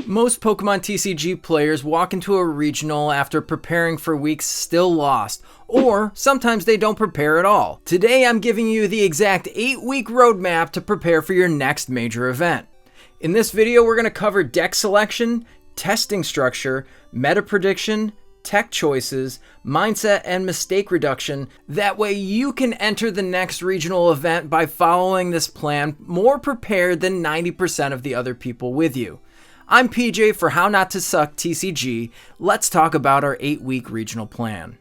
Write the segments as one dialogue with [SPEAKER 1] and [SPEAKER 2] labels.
[SPEAKER 1] Most Pokemon TCG players walk into a regional after preparing for weeks still lost, or sometimes they don't prepare at all. Today I'm giving you the exact 8-week roadmap to prepare for your next major event. In this video we're going to cover deck selection, testing structure, meta prediction, tech choices, mindset, and mistake reduction. That way you can enter the next regional event by following this plan more prepared than 90% of the other people with you. I'm PJ for How Not to Suck TCG. Let's talk about our 8-week regional plan.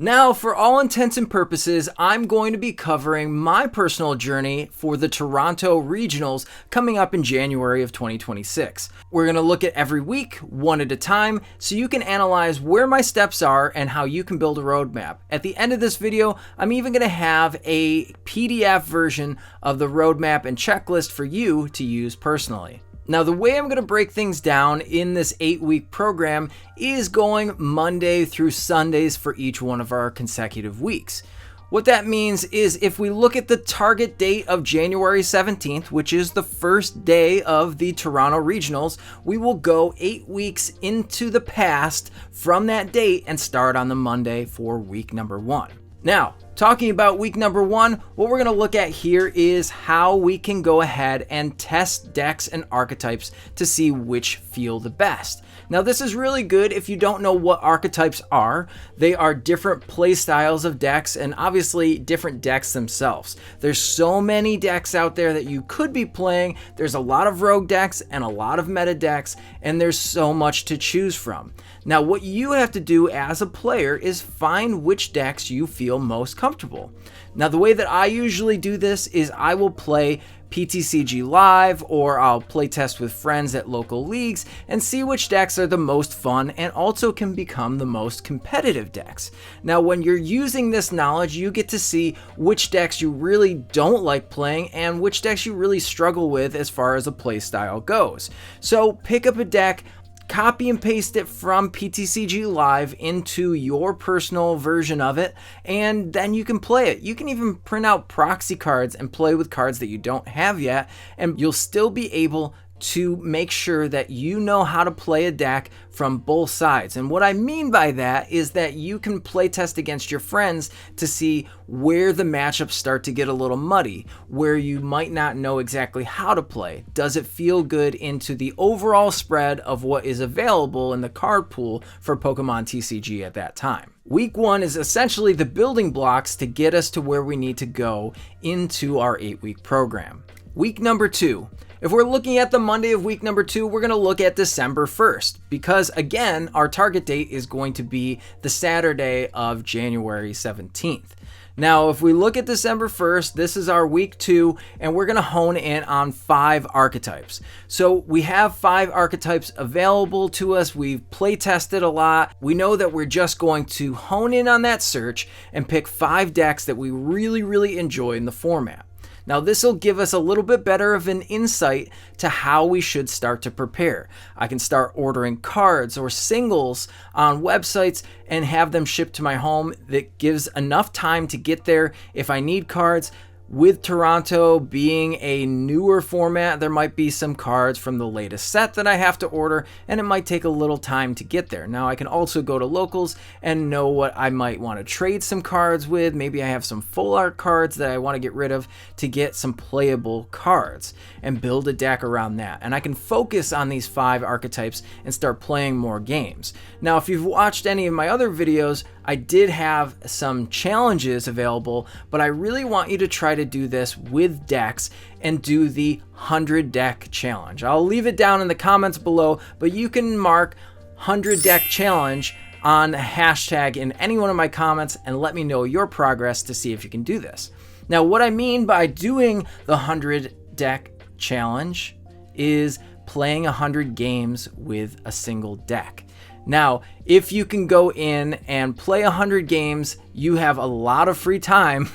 [SPEAKER 1] Now, for all intents and purposes, I'm going to be covering my personal journey for the Toronto Regionals coming up in January of 2026. We're going to look at every week, one at a time, so you can analyze where my steps are and how you can build a roadmap. At the end of this video, I'm even going to have a PDF version of the roadmap and checklist for you to use personally. Now, the way I'm going to break things down in this 8-week program is going Monday through Sundays for each one of our consecutive weeks. What that means is if we look at the target date of January 17th, which is the first day of the Toronto Regionals, we will go 8 weeks into the past from that date and start on the Monday for week number 1. Now, talking about week number 1, what we're going to look at here is how we can go ahead and test decks and archetypes to see which feel the best. Now, this is really good if you don't know what archetypes are. They are different play styles of decks and obviously different decks themselves. There's so many decks out there that you could be playing. There's a lot of rogue decks and a lot of meta decks, and there's so much to choose from. Now, what you have to do as a player is find which decks you feel most comfortable. Now, the way that I usually do this is I will play PTCG Live, or I'll play test with friends at local leagues and see which decks are the most fun and also can become the most competitive decks. Now, when you're using this knowledge, you get to see which decks you really don't like playing and which decks you really struggle with as far as a play style goes. So pick up a deck, copy and paste it from PTCG Live into your personal version of it, and then you can play it. You can even print out proxy cards and play with cards that you don't have yet, and you'll still be able to make sure that you know how to play a deck from both sides. And what I mean by that is that you can play test against your friends to see where the matchups start to get a little muddy, where you might not know exactly how to play. Does it feel good into the overall spread of what is available in the card pool for Pokemon TCG at that time? Week 1 is essentially the building blocks to get us to where we need to go into our 8-week program. Week number 2. If we're looking at the Monday of week number 2, we're going to look at December 1st because, again, our target date is going to be the Saturday of January 17th. Now, if we look at December 1st, this is our week 2, and we're going to hone in on 5 archetypes. So we have 5 archetypes available to us. We've play tested a lot. We know that we're just going to hone in on that search and pick 5 decks that we really enjoy in the format. Now, this will give us a little bit better of an insight to how we should start to prepare. I can start ordering cards or singles on websites and have them shipped to my home. That gives enough time to get there if I need cards. With Toronto being a newer format, there might be some cards from the latest set that I have to order, and it might take a little time to get there. Now, I can also go to locals and know what I might want to trade some cards with. Maybe I have some full art cards that I want to get rid of to get some playable cards and build a deck around that. And I can focus on these 5 archetypes and start playing more games. Now, if you've watched any of my other videos, I did have some challenges available, but I really want you to try to do this with decks and do the 100 deck challenge. I'll leave it down in the comments below, but you can mark 100 deck challenge on a hashtag in any one of my comments and let me know your progress to see if you can do this. Now, what I mean by doing the 100 deck challenge is playing 100 games with a single deck. Now, if you can go in and play 100 games, you have a lot of free time.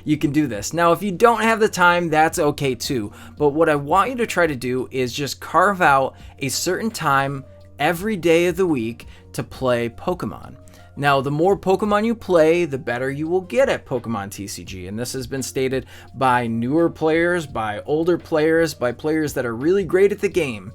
[SPEAKER 1] You can do this. Now, if you don't have the time, that's okay too. But what I want you to try to do is just carve out a certain time every day of the week to play Pokemon. Now, the more Pokemon you play, the better you will get at Pokemon TCG, and this has been stated by newer players, by older players, by players that are really great at the game.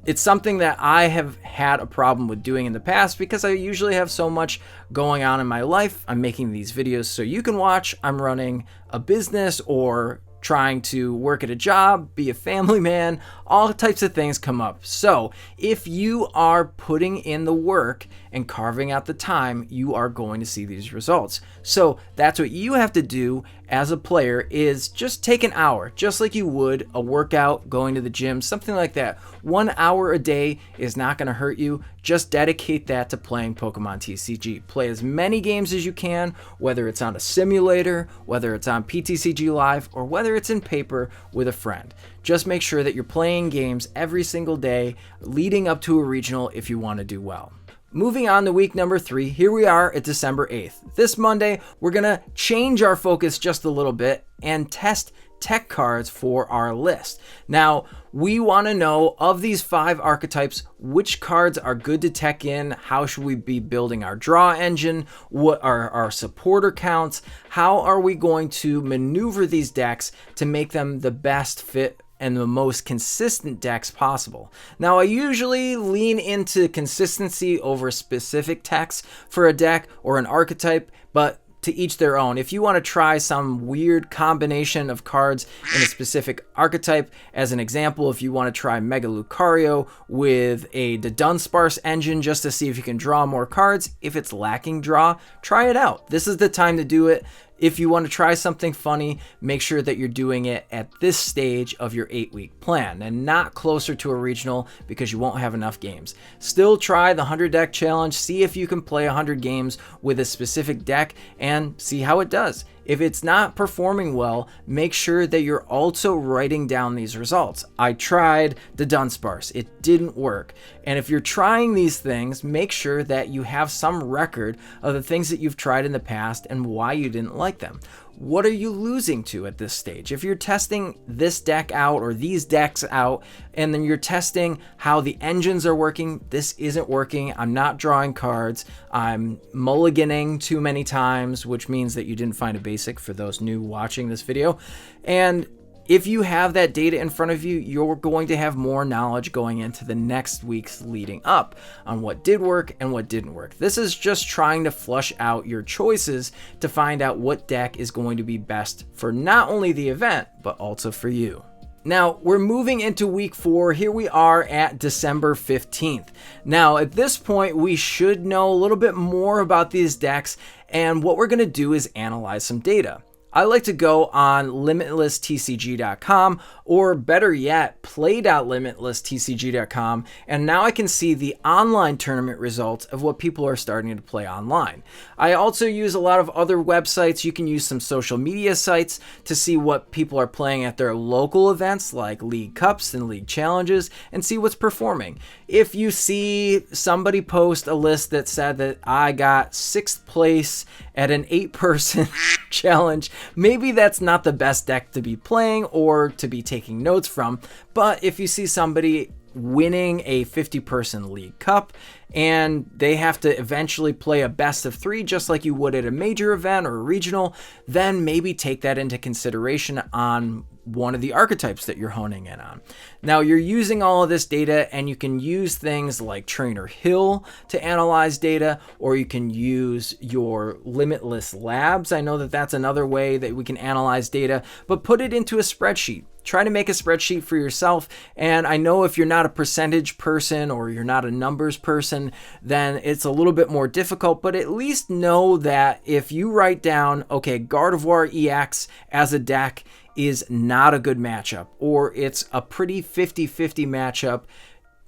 [SPEAKER 1] It's something that I have had a problem with doing in the past because I usually have so much going on in my life. I'm making these videos so you can watch. I'm running a business or trying to work at a job, be a family man, all types of things come up. So if you are putting in the work and carving out the time, you are going to see these results. So that's what you have to do as a player, is just take an hour, just like you would a workout, going to the gym, something like that. 1 hour a day is not going to hurt you. Just dedicate that to playing Pokemon TCG. Play as many games as you can, whether it's on a simulator, whether it's on PTCG Live, or whether it's in paper with a friend. Just make sure that you're playing games every single day leading up to a regional if you want to do well. Moving on to week number 3, here we are at December 8th. This Monday, we're going to change our focus just a little bit and test tech cards for our list. Now, we want to know, of these 5 archetypes, which cards are good to tech in, how should we be building our draw engine, what are our supporter counts, how are we going to maneuver these decks to make them the best fit and the most consistent decks possible. Now, I usually lean into consistency over specific techs for a deck or an archetype, but to each their own. If you want to try some weird combination of cards in a specific archetype, as an example, if you want to try Mega Lucario with a Dunsparce engine just to see if you can draw more cards, if it's lacking draw, try it out. This is the time to do it. If you want to try something funny, make sure that you're doing it at this stage of your 8-week plan and not closer to a regional, because you won't have enough games. Still try the 100 deck challenge. See if you can play 100 games with a specific deck and see how it does. If it's not performing well, make sure that you're also writing down these results. I tried the Dunsparce. It didn't work. And if you're trying these things, make sure that you have some record of the things that you've tried in the past and why you didn't like them. What are you losing to at this stage? If you're testing this deck out or these decks out, and then you're testing how the engines are working, this isn't working, I'm not drawing cards, I'm mulliganing too many times, which means that you didn't find a basic for those new watching this video. And if you have that data in front of you, you're going to have more knowledge going into the next weeks leading up on what did work and what didn't work. This is just trying to flush out your choices to find out what deck is going to be best for not only the event, but also for you. Now, we're moving into week 4. Here we are at December 15th. Now, at this point, we should know a little bit more about these decks, and what we're going to do is analyze some data. I like to go on limitlesstcg.com, or better yet, play.limitlesstcg.com, and now I can see the online tournament results of what people are starting to play online. I also use a lot of other websites. You can use some social media sites to see what people are playing at their local events like League Cups and League Challenges, and see what's performing. If you see somebody post a list that said that I got 6th place at an 8-person challenge, maybe that's not the best deck to be playing or to be taking notes from. But if you see somebody winning a 50-person League Cup and they have to eventually play a best of 3 just like you would at a major event or a regional, then maybe take that into consideration on one of the archetypes that you're honing in on. Now, you're using all of this data, and you can use things like Trainer Hill to analyze data, or you can use your Limitless Labs. I know that that's another way that we can analyze data, but put it into a spreadsheet. Try to make a spreadsheet for yourself. And I know if you're not a percentage person or you're not a numbers person, then it's a little bit more difficult, but at least know that if you write down, okay, Gardevoir EX as a deck is not a good matchup, or it's a pretty 50-50 matchup,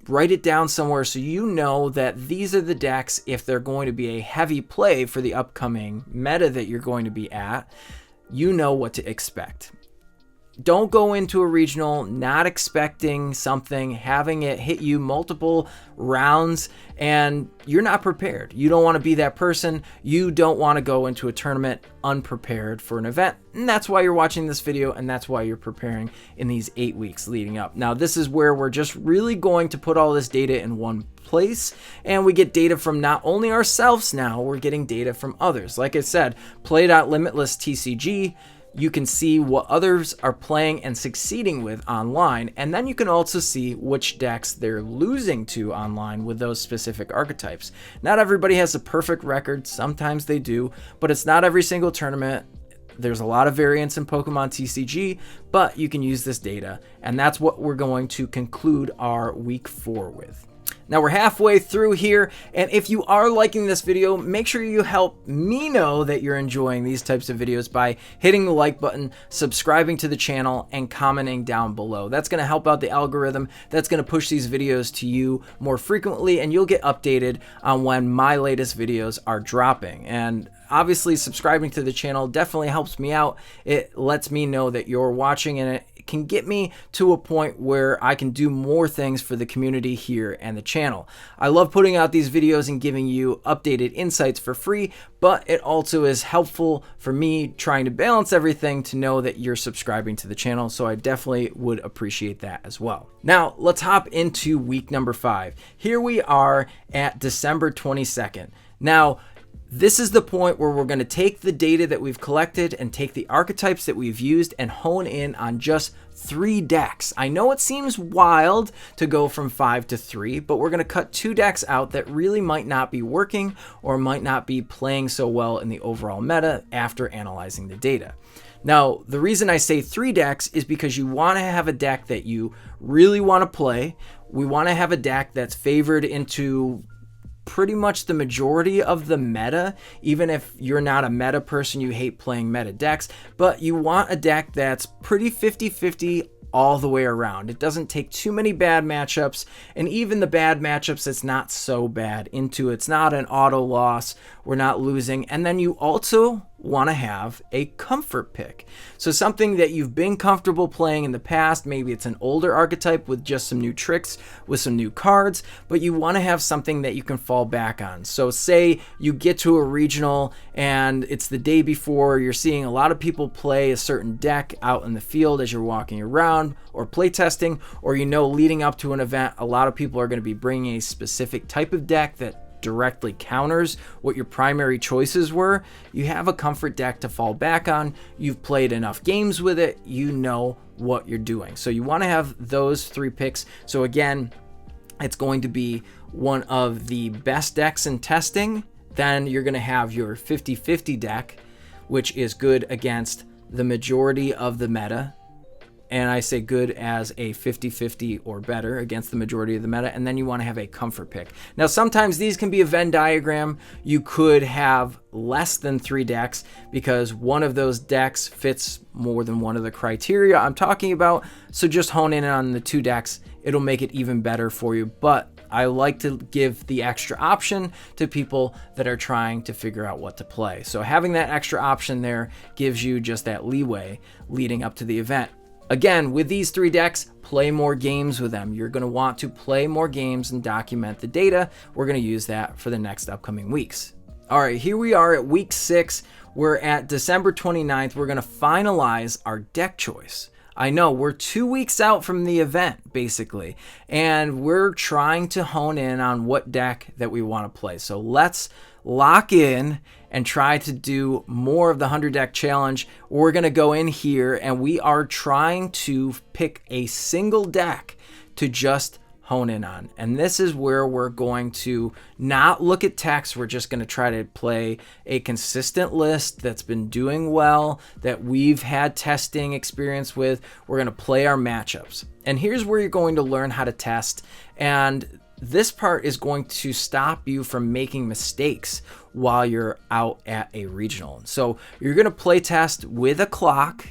[SPEAKER 1] write it down somewhere so you know that these are the decks, if they're going to be a heavy play for the upcoming meta that you're going to be at, you know what to expect. Don't go into a regional not expecting something, having it hit you multiple rounds, and you're not prepared. You don't want to be that person. You don't want to go into a tournament unprepared for an event. And that's why you're watching this video, and that's why you're preparing in these 8 weeks leading up. Now, this is where we're just really going to put all this data in one place, and we get data from not only ourselves now, we're getting data from others. Like I said, play.limitless TCG. You can see what others are playing and succeeding with online, and then you can also see which decks they're losing to online with those specific archetypes. Not everybody has a perfect record, sometimes they do, but it's not every single tournament. There's a lot of variance in Pokemon TCG, but you can use this data, and that's what we're going to conclude our week 4 with. Now we're halfway through here, and if you are liking this video, make sure you help me know that you're enjoying these types of videos by hitting the like button, subscribing to the channel, and commenting down below. That's going to help out the algorithm. That's going to push these videos to you more frequently, and you'll get updated on when my latest videos are dropping. And obviously, subscribing to the channel definitely helps me out. It lets me know that you're watching, and it can get me to a point where I can do more things for the community here and the channel. I love putting out these videos and giving you updated insights for free, but it also is helpful for me trying to balance everything to know that you're subscribing to the channel, so I definitely would appreciate that as well. Now, let's hop into week number 5. Here we are at December 22nd. Now, this is the point where we're going to take the data that we've collected and take the archetypes that we've used and hone in on just 3 decks. I know it seems wild to go from 5 to 3, but we're going to cut 2 decks out that really might not be working or might not be playing so well in the overall meta after analyzing the data. Now, the reason I say 3 decks is because you want to have a deck that you really want to play. We want to have a deck that's favored into pretty much the majority of the meta, even if you're not a meta person, you hate playing meta decks, but you want a deck that's pretty 50-50 all the way around. It doesn't take too many bad matchups, and even the bad matchups, it's not so bad into it's not an auto loss, we're not losing. And then you also want to have a comfort pick. So something that you've been comfortable playing in the past, maybe it's an older archetype with just some new tricks, with some new cards, but you want to have something that you can fall back on. So say you get to a regional and it's the day before, you're seeing a lot of people play a certain deck out in the field as you're walking around or playtesting, or you know leading up to an event, a lot of people are going to be bringing a specific type of deck that directly counters what your primary choices were. You have a comfort deck to fall back on. You've played enough games with it. You know what you're doing. So you want to have those 3 picks. So again, it's going to be one of the best decks in testing. Then you're going to have your 50-50 deck, which is good against the majority of the meta. And I say good as a 50-50 or better against the majority of the meta. And then you want to have a comfort pick. Now, sometimes these can be a Venn diagram. You could have less than 3 decks because one of those decks fits more than one of the criteria I'm talking about. So just hone in on the 2 decks. It'll make it even better for you. But I like to give the extra option to people that are trying to figure out what to play. So having that extra option there gives you just that leeway leading up to the event. Again, with these 3 decks, play more games with them. You're going to want to play more games and document the data. We're going to use that for the next upcoming weeks. All right, here we are at week 6. We're at December 29th. We're going to finalize our deck choice. I know we're 2 weeks out from the event, basically, and we're trying to hone in on what deck that we want to play. So let's lock in and try to do more of the 100 deck challenge. We're going to go in here and we are trying to pick a single deck to just hone in on. And this is where we're going to not look at text. We're just going to try to play a consistent list that's been doing well, that we've had testing experience with. We're going to play our matchups. And here's where you're going to learn how to test. And this part is going to stop you from making mistakes while you're out at a regional. So you're going to play test with a clock.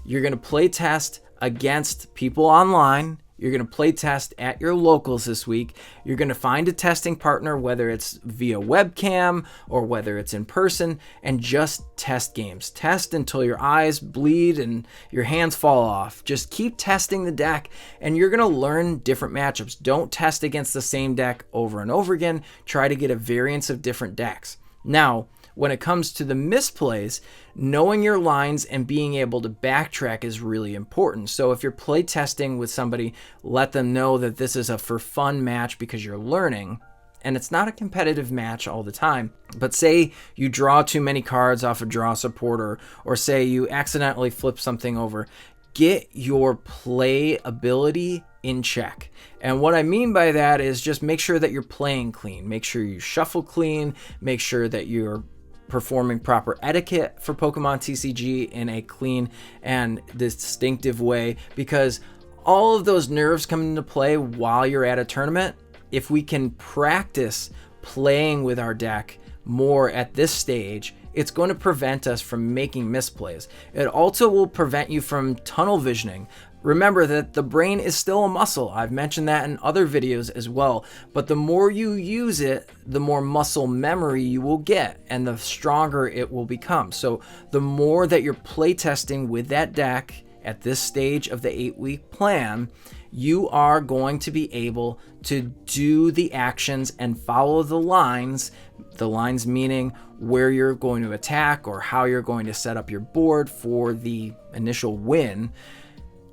[SPEAKER 1] You're going to play test against people online. You're going to play test at your locals this week. You're going to find a testing partner, whether it's via webcam or whether it's in person, and just test games. Test until your eyes bleed and your hands fall off. Just keep testing the deck, and you're going to learn different matchups. Don't test against the same deck over and over again. Try to get a variance of different decks. Now, when it comes to the misplays, knowing your lines and being able to backtrack is really important. So if you're play testing with somebody, let them know that this is a for fun match because you're learning, and it's not a competitive match all the time. But say you draw too many cards off a draw support, or say you accidentally flip something over, get your play ability in check. And what I mean by that is just make sure that you're playing clean. Make sure you shuffle clean. Make sure that you're performing proper etiquette for Pokemon TCG in a clean and distinctive way, because all of those nerves come into play while you're at a tournament. If we can practice playing with our deck more at this stage, it's going to prevent us from making misplays. It also will prevent you from tunnel visioning. Remember that the brain is still a muscle. I've mentioned that in other videos as well. But the more you use it, the more muscle memory you will get and the stronger it will become. So the more that you're playtesting with that deck at this stage of the 8-week plan, you are going to be able to do the actions and follow the lines meaning where you're going to attack or how you're going to set up your board for the initial win.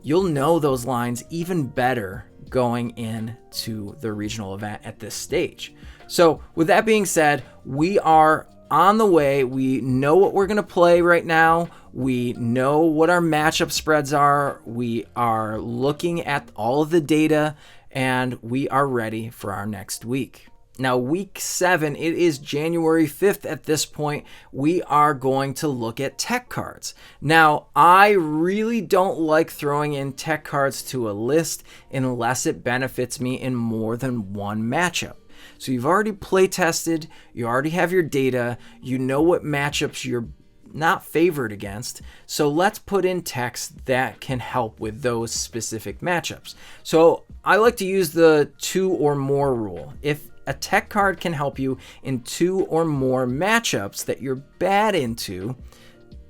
[SPEAKER 1] You'll know those lines even better going into the regional event at this stage. So with that being said, we are on the way. We know what we're going to play right now. We know what our matchup spreads are. We are looking at all of the data, and we are ready for our next week. Now, week 7, it is January 5th at this point. We are going to look at tech cards. Now, I really don't like throwing in tech cards to a list unless it benefits me in more than one matchup. So you've already play tested, you already have your data, you know what matchups you're not favored against. So let's put in techs that can help with those specific matchups. So I like to use the 2 or more rule. If a tech card can help you in 2 or more matchups that you're bad into,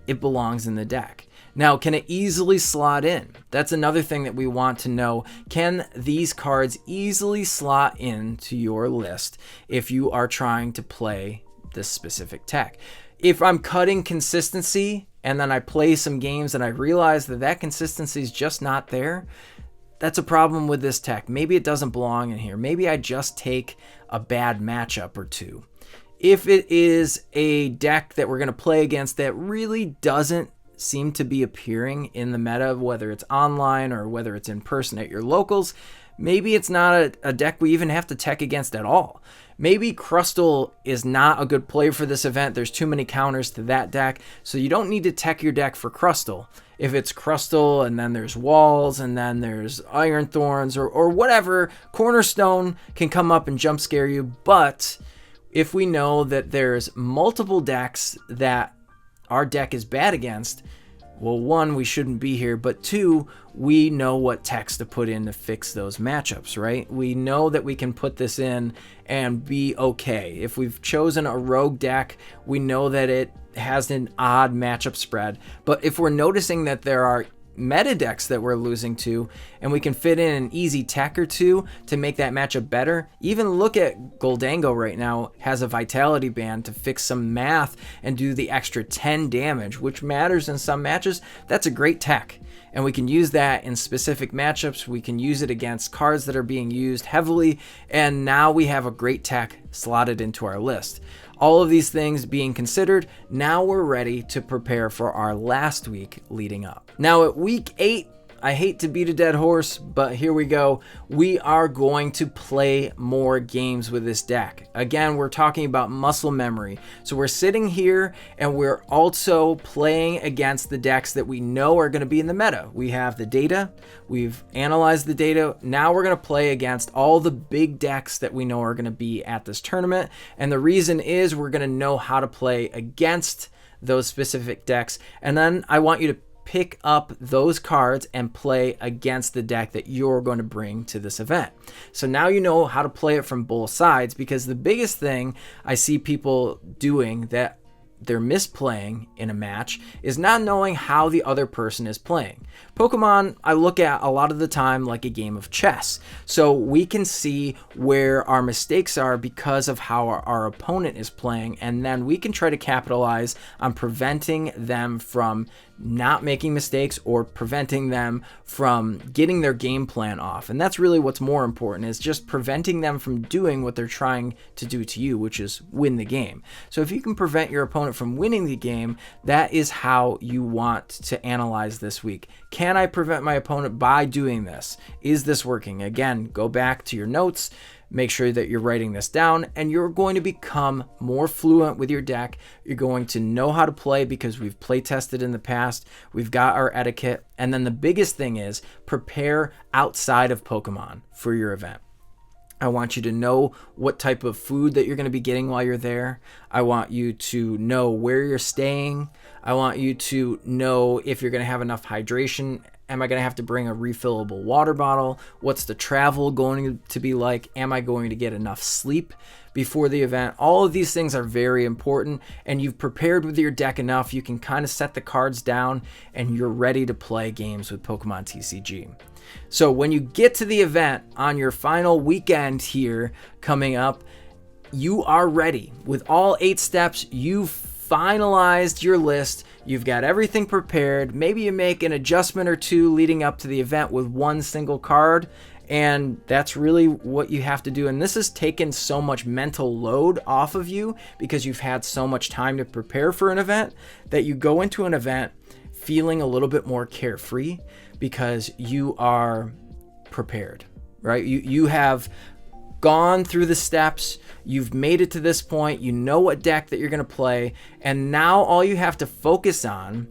[SPEAKER 1] it belongs in the deck. Now, can it easily slot in? That's another thing that we want to know. Can these cards easily slot into your list if you are trying to play this specific tech? If I'm cutting consistency and then I play some games and I realize that consistency is just not there, that's a problem with this tech. Maybe it doesn't belong in here. Maybe I just take a bad matchup or two. If it is a deck that we're going to play against that really doesn't seem to be appearing in the meta, whether it's online or whether it's in person at your locals, maybe it's not a deck we even have to tech against at all. Maybe Crustle is not a good play for this event. There's too many counters to that deck, so you don't need to tech your deck for Crustle. If it's Crustle and then there's Walls and then there's Iron Thorns or whatever, Cornerstone can come up and jump scare you. But if we know that there's multiple decks that our deck is bad against, well, 1, we shouldn't be here, but 2, we know what techs to put in to fix those matchups, right? We know that we can put this in and be okay. If we've chosen a rogue deck, we know that it has an odd matchup spread. But if we're noticing that there are meta decks that we're losing to, and we can fit in an easy tech or two to make that matchup better. Even look at Goldango right now has a vitality band to fix some math and do the extra 10 damage, which matters in some matches. That's a great tech, and we can use that in specific matchups. We can use it against cards that are being used heavily, and now we have a great tech slotted into our list. All of these things being considered, now we're ready to prepare for our last week leading up. Now at week 8, I hate to beat a dead horse, but here we go. We are going to play more games with this deck. Again, we're talking about muscle memory. So we're sitting here and we're also playing against the decks that we know are going to be in the meta. We have the data, we've analyzed the data. Now we're going to play against all the big decks that we know are going to be at this tournament. And the reason is we're going to know how to play against those specific decks. And then I want you to pick up those cards and play against the deck that you're going to bring to this event. So now you know how to play it from both sides, because the biggest thing I see people doing that they're misplaying in a match is not knowing how the other person is playing. Pokemon, I look at a lot of the time like a game of chess. So we can see where our mistakes are because of how our opponent is playing, and then we can try to capitalize on preventing them from not making mistakes or preventing them from getting their game plan off. And that's really what's more important, is just preventing them from doing what they're trying to do to you, which is win the game. So if you can prevent your opponent from winning the game, that is how you want to analyze this week. Can I prevent my opponent by doing this? Is this working? Again, go back to your notes. Make sure that you're writing this down, and you're going to become more fluent with your deck. You're going to know how to play because we've play tested in the past. We've got our etiquette. And then the biggest thing is prepare outside of Pokemon for your event. I want you to know what type of food that you're going to be getting while you're there. I want you to know where you're staying. I want you to know if you're going to have enough hydration. Am I going to have to bring a refillable water bottle? What's the travel going to be like? Am I going to get enough sleep before the event? All of these things are very important, and you've prepared with your deck enough. You can kind of set the cards down and you're ready to play games with Pokemon TCG. So when you get to the event on your final weekend here coming up, you are ready. With all 8 steps, you've finalized your list. You've got everything prepared. Maybe you make an adjustment or two leading up to the event with one single card, and that's really what you have to do. And this has taken so much mental load off of you because you've had so much time to prepare for an event that you go into an event feeling a little bit more carefree because you are prepared, right? You have gone through the steps, you've made it to this point, you know what deck that you're going to play, and now all you have to focus on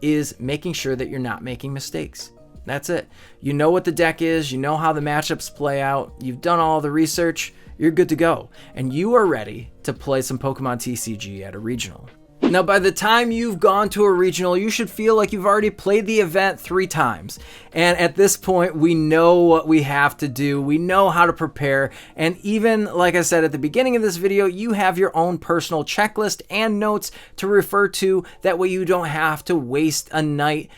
[SPEAKER 1] is making sure that you're not making mistakes. That's it. You know what the deck is, you know how the matchups play out, you've done all the research, you're good to go, and you are ready to play some Pokemon TCG at a regional. Now, by the time you've gone to a regional, you should feel like you've already played the event 3 times. And at this point, we know what we have to do. We know how to prepare. And even, like I said at the beginning of this video, you have your own personal checklist and notes to refer to. That way you don't have to waste a night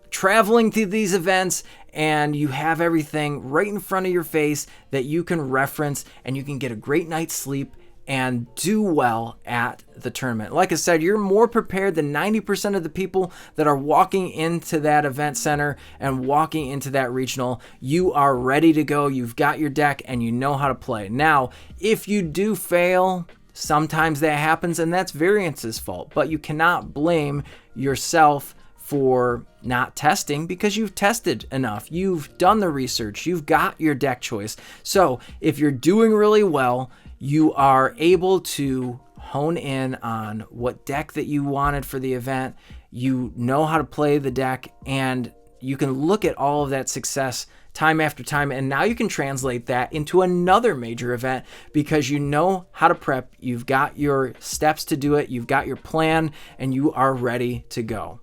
[SPEAKER 1] traveling to these events, and you have everything right in front of your face that you can reference, and you can get a great night's sleep and do well at the tournament. Like I said, you're more prepared than 90% of the people that are walking into that event center and walking into that regional. You are ready to go. You've got your deck and you know how to play. Now, if you do fail, sometimes that happens and that's variance's fault, but you cannot blame yourself for not testing because you've tested enough. You've done the research. You've got your deck choice. So if you're doing really well, you are able to hone in on what deck that you wanted for the event. You know how to play the deck, and you can look at all of that success time after time, and now you can translate that into another major event because you know how to prep. You've got your steps to do it. You've got your plan, and you are ready to go.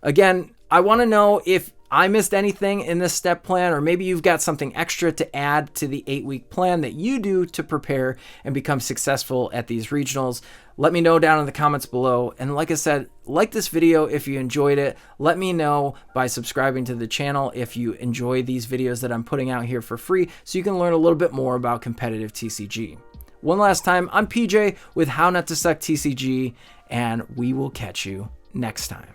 [SPEAKER 1] Again, I want to know if I missed anything in this step plan, or maybe you've got something extra to add to the 8-week plan that you do to prepare and become successful at these regionals. Let me know down in the comments below. And like I said, like this video if you enjoyed it. Let me know by subscribing to the channel if you enjoy these videos that I'm putting out here for free, so you can learn a little bit more about competitive TCG. One last time, I'm PJ with How Not to Suck TCG, and we will catch you next time.